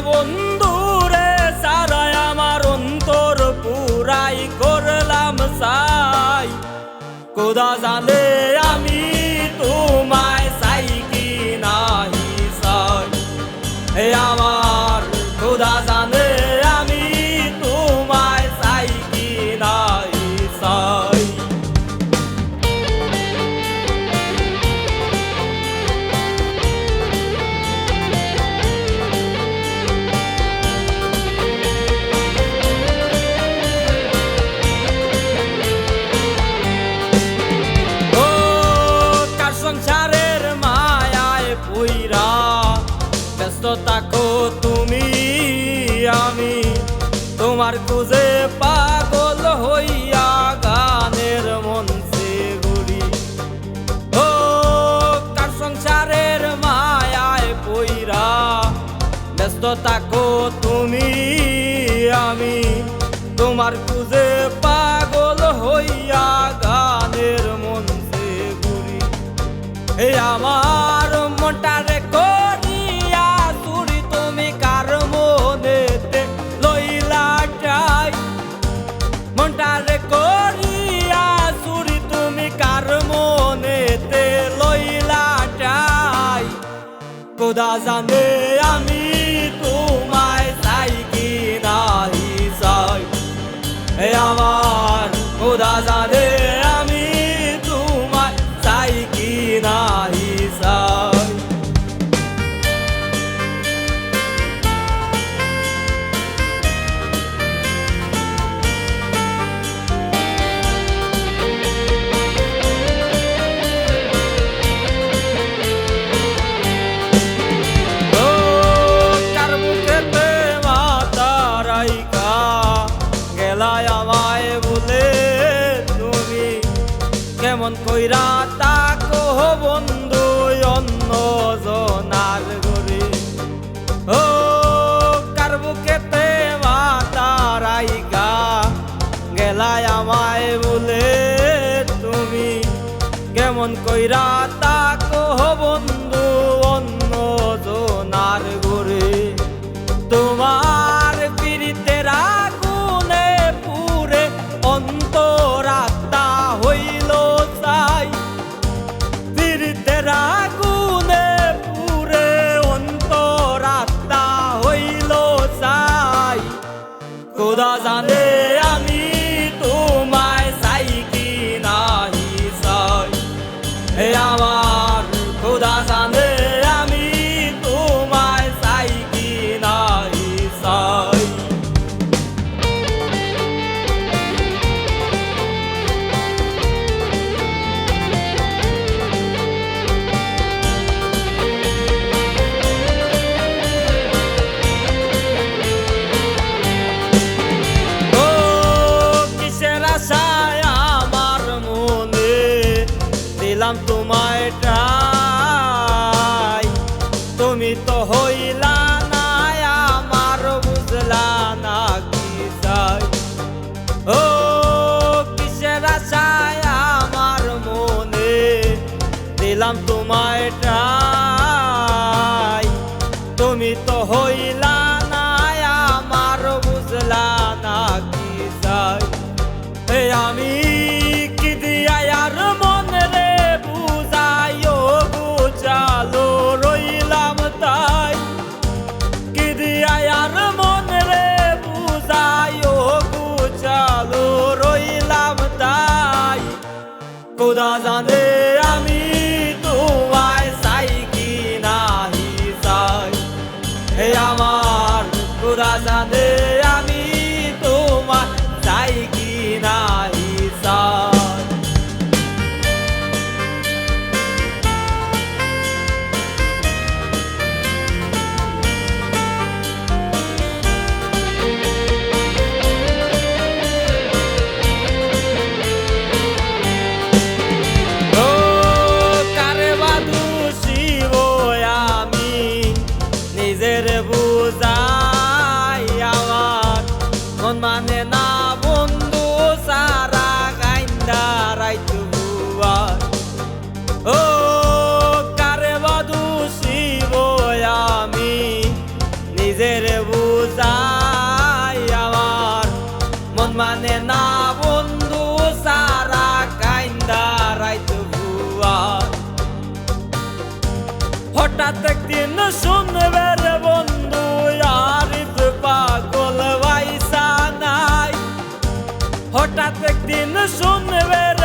বন্ধুরে সারাই আমার অন্তর পুরাই করলাম সাই। খোদা জানে আমি তোমায় চাই কি নাহি চাই, আমার খোদা জানে আমি তোমায় চাই কি নাহি চাই। সংসারের মায়ায় পইরা ব্যস্ত থাকো তুমি, আমি তোমার খুঁজে পাগল হইয়া গানের মঞ্চে ঘুরি। ও কার সংসারের মায়ায় পইরা ব্যস্ত থাকো তুমি, আমি তোমার খুঁজে পাগল হইয়া গানের মঞ্চে ঘুরি। আমার মনটারে করিয়া চুরি তুমি কার মনেতে লইলা চাই, মনটারে করিয়া চুরি তুমি কার মনেতে লইলা চাই। খোদা জানে আমি তোমায় চাই কি নাহি চাই, আমার খোদা জানে আমি তোমায় চাই কি নাহি চাই। কেমন কইরা তাকো বন্ধু অন্য জনার ঘরে, ও কার বুকেতে মাথা রাইখা গেলায় আমায় বলে তুমি, কেমন কইরা তাকো বন্ধু অন্য জনার ঘরে। তোমার পীড়িতের আগুনে পুরে অন্তরাত্মা হইল চাই, পীড়িতের আগুনে পুরে অন্তরাত্মা হইল চাই। খোদা জানে আমি তোমায় চাই কি নাহি চাই, আমার খোদা জানে আমি তোমায় চাই কি নাহি চাই। দিলাম তোমায় টাই, তুমি তো হইলা না আমার, বুঝলা না কি চাই। ও কিসের আশায় আমার মনে দিলাম তোমায় টাই, তুমি তো হইলা না আমার, বুঝলা না কি চাই। আমি কি দিয়া আর মনে রে বুঝাইও বুঝালো রইলাম তাই, কি দিয়া আর মনে রে বুঝাইও বুঝালো রইলাম তাই। খোদা জানে আমি তোমায় চাই কি নাহি চাই, আমার খোদা জানে আমি তোমায় চাই কি নাহি চাই। নিজের বুঝাই আমার মন মানে না বন্ধু সারা গাইন্দা রাইতু বুয়ার, ও কারে বাদু শিব আমি নিজের মানে না বন্ধু সারা কাইন্দা রাইত ভুয়ার। হঠাৎ একদিন শুনবে রে বন্ধু আরিফ পাগল বাইসা নাই। হঠাৎ একদিন শুনবে রে